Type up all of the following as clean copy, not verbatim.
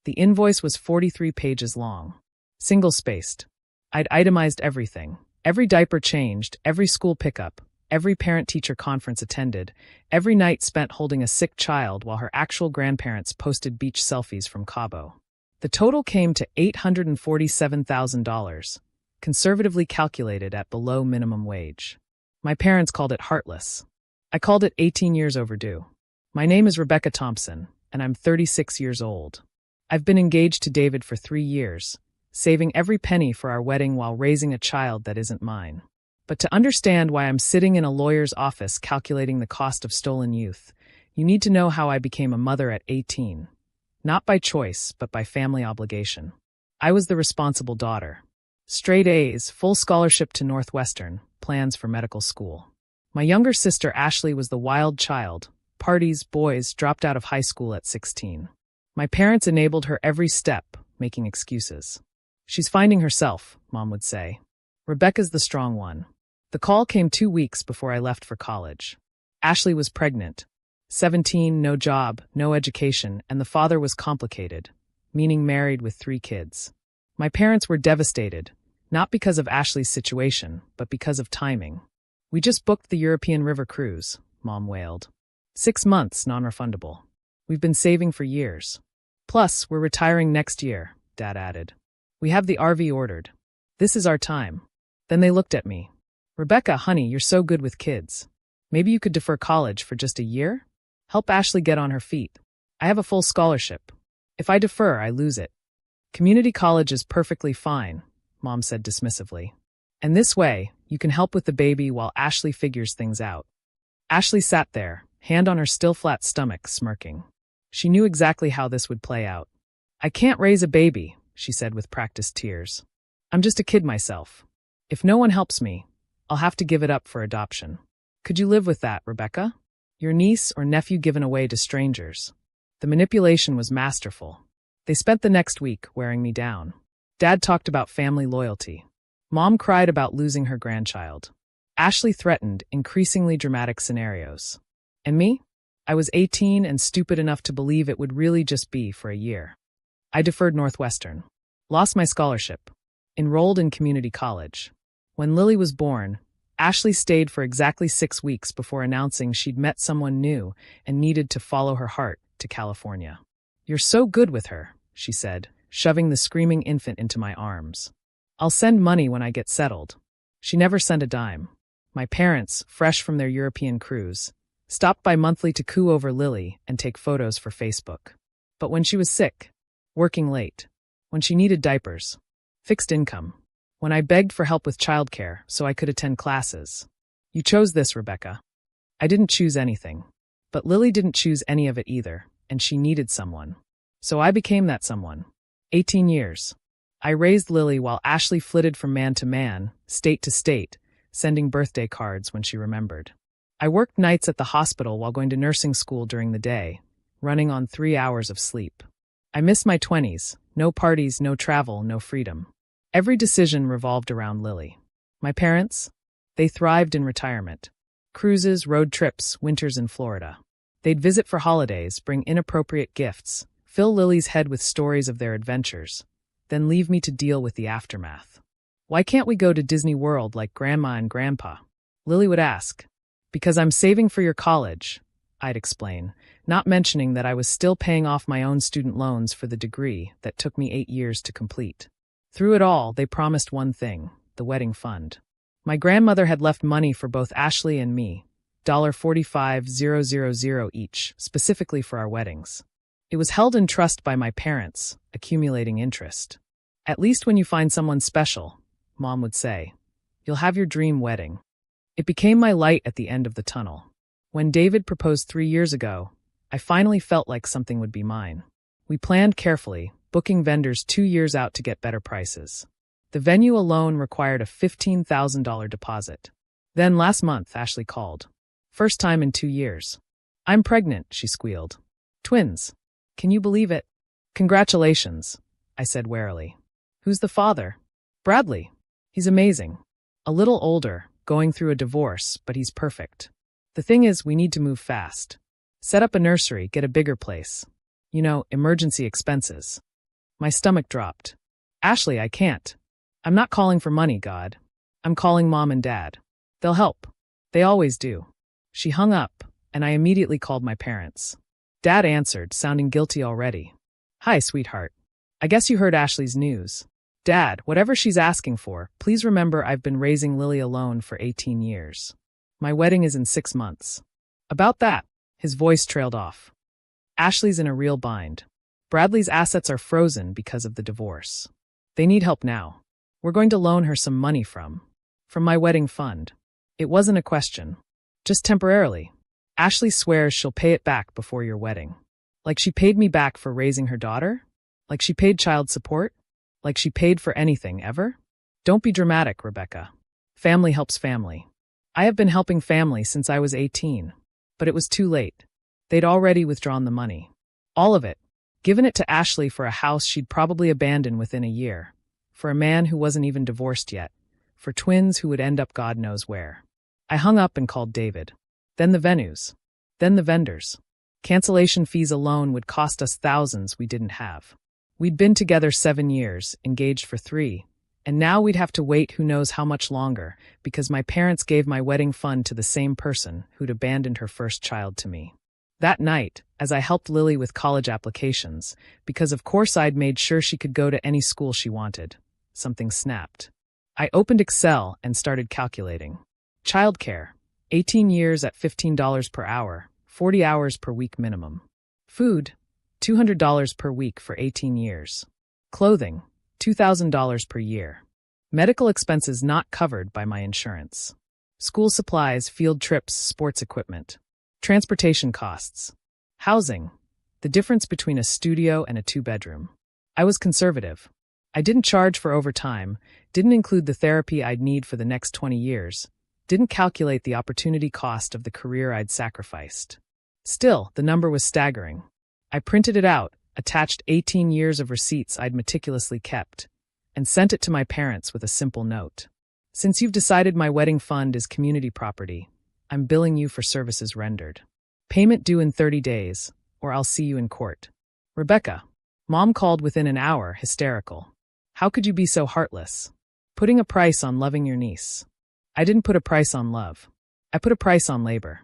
The invoice was 43 pages long. Single-spaced. I'd itemized everything. Every diaper changed, every school pickup, every parent-teacher conference attended, every night spent holding a sick child while her actual grandparents posted beach selfies from Cabo. The total came to $847,000, conservatively calculated at below minimum wage. My parents called it heartless. I called it 18 years overdue. My name is Rebecca Thompson, and I'm 36 years old. I've been engaged to David for 3 years, saving every penny for our wedding while raising a child that isn't mine. But to understand why I'm sitting in a lawyer's office calculating the cost of stolen youth, you need to know how I became a mother at 18. Not by choice, but by family obligation. I was the responsible daughter. Straight A's, full scholarship to Northwestern, plans for medical school. My younger sister Ashley was the wild child. Parties, boys, dropped out of high school at 16. My parents enabled her every step, making excuses. She's finding herself, Mom would say. Rebecca's the strong one. The call came 2 weeks before I left for college. Ashley was pregnant. 17, no job, no education, and the father was complicated, meaning married with 3 kids. My parents were devastated, not because of Ashley's situation, but because of timing. We just booked the European River cruise, Mom wailed. 6 months, non-refundable. We've been saving for years. Plus, we're retiring next year, Dad added. We have the RV ordered. This is our time. Then they looked at me. Rebecca, honey, you're so good with kids. Maybe you could defer college for just a year? Help Ashley get on her feet. I have a full scholarship. If I defer, I lose it. Community college is perfectly fine, Mom said dismissively. And this way, you can help with the baby while Ashley figures things out. Ashley sat there, hand on her still flat stomach, smirking. She knew exactly how this would play out. I can't raise a baby, she said with practiced tears. I'm just a kid myself. If no one helps me, I'll have to give it up for adoption. Could you live with that, Rebecca? Your niece or nephew given away to strangers. The manipulation was masterful. They spent the next week wearing me down. Dad talked about family loyalty. Mom cried about losing her grandchild. Ashley threatened increasingly dramatic scenarios. And me? I was 18 and stupid enough to believe it would really just be for a year. I deferred Northwestern. Lost my scholarship. Enrolled in community college. When Lily was born, Ashley stayed for exactly 6 weeks before announcing she'd met someone new and needed to follow her heart to California. You're so good with her, she said, shoving the screaming infant into my arms. I'll send money when I get settled. She never sent a dime. My parents, fresh from their European cruise, stopped by monthly to coo over Lily and take photos for Facebook. But when she was sick, working late, when she needed diapers, fixed income, when I begged for help with childcare so I could attend classes. You chose this, Rebecca. I didn't choose anything. But Lily didn't choose any of it either, and she needed someone. So I became that someone. 18 years. I raised Lily while Ashley flitted from man to man, state to state, sending birthday cards when she remembered. I worked nights at the hospital while going to nursing school during the day, running on 3 hours of sleep. I missed my 20s, no parties, no travel, no freedom. Every decision revolved around Lily. My parents? They thrived in retirement. Cruises, road trips, winters in Florida. They'd visit for holidays, bring inappropriate gifts, fill Lily's head with stories of their adventures, then leave me to deal with the aftermath. Why can't we go to Disney World like Grandma and Grandpa? Lily would ask. Because I'm saving for your college, I'd explain, not mentioning that I was still paying off my own student loans for the degree that took me 8 years to complete. Through it all, they promised one thing, the wedding fund. My grandmother had left money for both Ashley and me, $45,000 each, specifically for our weddings. It was held in trust by my parents, accumulating interest. At least when you find someone special, Mom would say, you'll have your dream wedding. It became my light at the end of the tunnel. When David proposed 3 years ago, I finally felt like something would be mine. We planned carefully, booking vendors 2 years out to get better prices. The venue alone required a $15,000 deposit. Then last month, Ashley called. First time in 2 years. I'm pregnant, she squealed. Twins. Can you believe it? Congratulations, I said warily. Who's the father? Bradley. He's amazing. A little older, going through a divorce, but he's perfect. The thing is, we need to move fast. Set up a nursery, get a bigger place. You know, emergency expenses. My stomach dropped. Ashley, I can't. I'm not calling for money, God. I'm calling Mom and Dad. They'll help. They always do. She hung up, and I immediately called my parents. Dad answered, sounding guilty already. Hi, sweetheart. I guess you heard Ashley's news. Dad, whatever she's asking for, please remember I've been raising Lily alone for 18 years. My wedding is in 6 months. About that, his voice trailed off. Ashley's in a real bind. Bradley's assets are frozen because of the divorce. They need help now. We're going to loan her some money from my wedding fund. It wasn't a question. Just temporarily. Ashley swears she'll pay it back before your wedding. Like she paid me back for raising her daughter? Like she paid child support? Like she paid for anything ever? Don't be dramatic, Rebecca. Family helps family. I have been helping family since I was 18. But it was too late. They'd already withdrawn the money. All of it. Given it to Ashley for a house she'd probably abandon within a year. For a man who wasn't even divorced yet. For twins who would end up God knows where. I hung up and called David. Then the venues. Then the vendors. Cancellation fees alone would cost us thousands we didn't have. We'd been together 7 years, engaged for 3, and now we'd have to wait who knows how much longer because my parents gave my wedding fund to the same person who'd abandoned her first child to me. That night, as I helped Lily with college applications, because of course I'd made sure she could go to any school she wanted, something snapped. I opened Excel and started calculating. Childcare, 18 years at $15 per hour, 40 hours per week minimum. Food, $200 per week for 18 years. Clothing, $2,000 per year. Medical expenses not covered by my insurance. School supplies, field trips, sports equipment. Transportation costs. Housing, the difference between a studio and a 2-bedroom. I was conservative. I didn't charge for overtime, didn't include the therapy I'd need for the next 20 years, didn't calculate the opportunity cost of the career I'd sacrificed. Still, the number was staggering. I printed it out, attached 18 years of receipts I'd meticulously kept, and sent it to my parents with a simple note. Since you've decided my wedding fund is community property, I'm billing you for services rendered. Payment due in 30 days, or I'll see you in court. Rebecca. Mom called within an hour, hysterical. How could you be so heartless? Putting a price on loving your niece. I didn't put a price on love. I put a price on labor.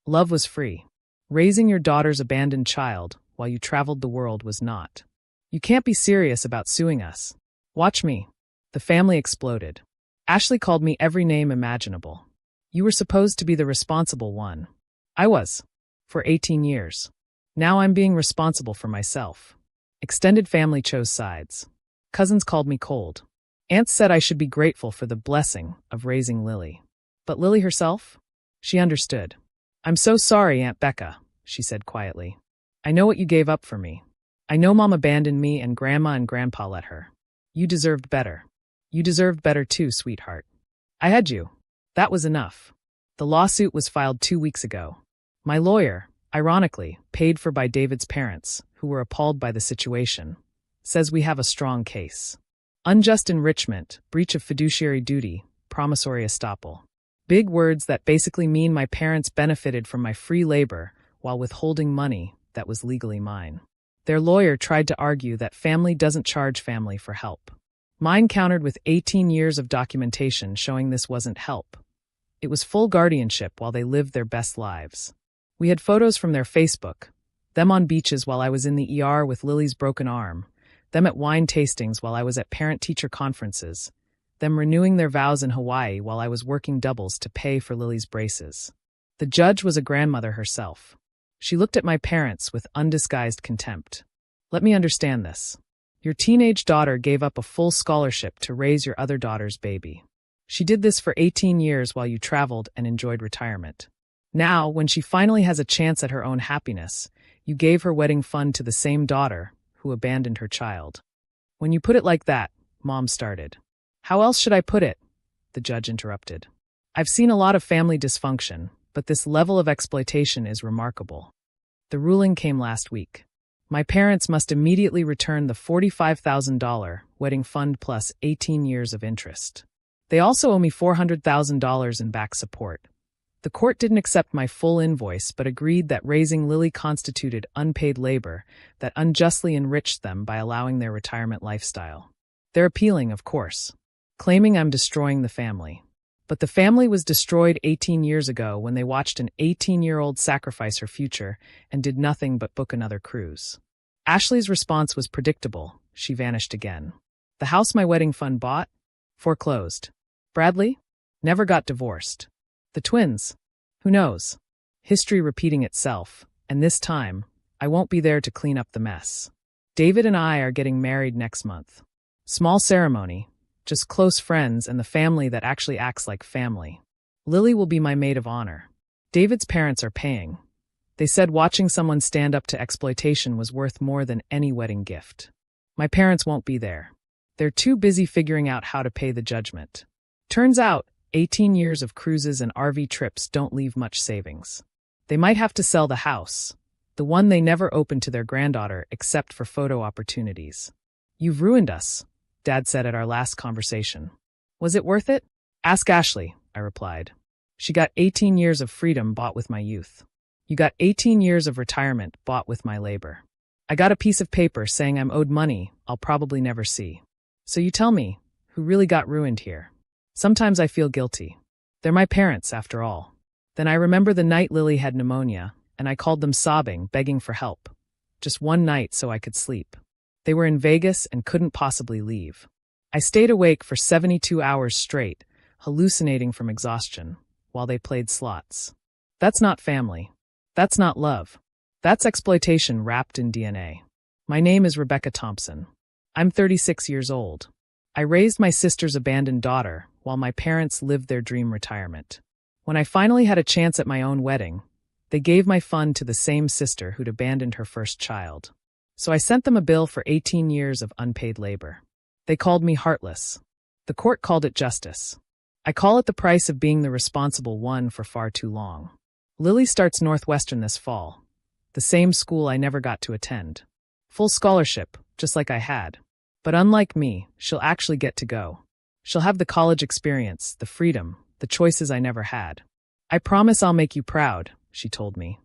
Love was free. Raising your daughter's abandoned child while you traveled the world was not. You can't be serious about suing us. Watch me. The family exploded. Ashley called me every name imaginable. You were supposed to be the responsible one. I was. For 18 years. Now I'm being responsible for myself. Extended family chose sides. Cousins called me cold. Aunts said I should be grateful for the blessing of raising Lily. But Lily herself? She understood. I'm so sorry, Aunt Becca, she said quietly. I know what you gave up for me. I know Mom abandoned me and Grandma and Grandpa let her. You deserved better. You deserved better too, sweetheart. I had you. That was enough. The lawsuit was filed 2 weeks ago. My lawyer, ironically, paid for by David's parents, who were appalled by the situation, says we have a strong case. Unjust enrichment, breach of fiduciary duty, promissory estoppel. Big words that basically mean my parents benefited from my free labor while withholding money that was legally mine. Their lawyer tried to argue that family doesn't charge family for help. Mine countered with 18 years of documentation showing this wasn't help. It was full guardianship while they lived their best lives. We had photos from their Facebook, them on beaches while I was in the ER with Lily's broken arm, them at wine tastings while I was at parent-teacher conferences, them renewing their vows in Hawaii while I was working doubles to pay for Lily's braces. The judge was a grandmother herself. She looked at my parents with undisguised contempt. Let me understand this. Your teenage daughter gave up a full scholarship to raise your other daughter's baby. She did this for 18 years while you traveled and enjoyed retirement. Now, when she finally has a chance at her own happiness, you gave her wedding fund to the same daughter who abandoned her child. When you put it like that, Mom started. How else should I put it? The judge interrupted. I've seen a lot of family dysfunction, but this level of exploitation is remarkable. The ruling came last week. My parents must immediately return the $45,000 wedding fund plus 18 years of interest. They also owe me $400,000 in back support. The court didn't accept my full invoice but agreed that raising Lily constituted unpaid labor that unjustly enriched them by allowing their retirement lifestyle. They're appealing, of course, claiming I'm destroying the family. But the family was destroyed 18 years ago when they watched an 18-year-old sacrifice her future and did nothing but book another cruise. Ashley's response was predictable. She vanished again. The house my wedding fund bought? Foreclosed. Bradley? Never got divorced. The twins? Who knows? History repeating itself, and this time, I won't be there to clean up the mess. David and I are getting married next month. Small ceremony, just close friends and the family that actually acts like family. Lily will be my maid of honor. David's parents are paying. They said watching someone stand up to exploitation was worth more than any wedding gift. My parents won't be there. They're too busy figuring out how to pay the judgment. Turns out, 18 years of cruises and RV trips don't leave much savings. They might have to sell the house, the one they never opened to their granddaughter except for photo opportunities. You've ruined us, Dad said at our last conversation. Was it worth it? Ask Ashley, I replied. She got 18 years of freedom bought with my youth. You got 18 years of retirement bought with my labor. I got a piece of paper saying I'm owed money I'll probably never see. So you tell me, who really got ruined here? Sometimes I feel guilty. They're my parents, after all. Then I remember the night Lily had pneumonia, and I called them sobbing, begging for help. Just one night so I could sleep. They were in Vegas and couldn't possibly leave. I stayed awake for 72 hours straight, hallucinating from exhaustion, while they played slots. That's not family. That's not love. That's exploitation wrapped in DNA. My name is Rebecca Thompson. I'm 36 years old. I raised my sister's abandoned daughter while my parents lived their dream retirement. When I finally had a chance at my own wedding, they gave my fund to the same sister who'd abandoned her first child. So I sent them a bill for 18 years of unpaid labor. They called me heartless. The court called it justice. I call it the price of being the responsible one for far too long. Lily starts Northwestern this fall, the same school I never got to attend. Full scholarship, just like I had. But unlike me, she'll actually get to go. She'll have the college experience, the freedom, the choices I never had. I promise I'll make you proud, she told me.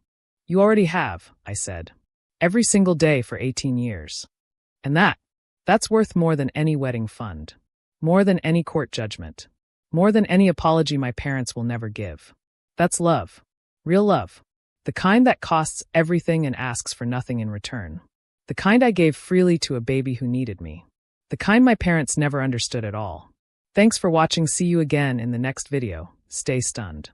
You already have, I said. Every single day for 18 years. And that's worth more than any wedding fund. More than any court judgment. More than any apology my parents will never give. That's love. Real love. The kind that costs everything and asks for nothing in return. The kind I gave freely to a baby who needed me. The kind my parents never understood at all. Thanks for watching. See you again in the next video. Stay stunned.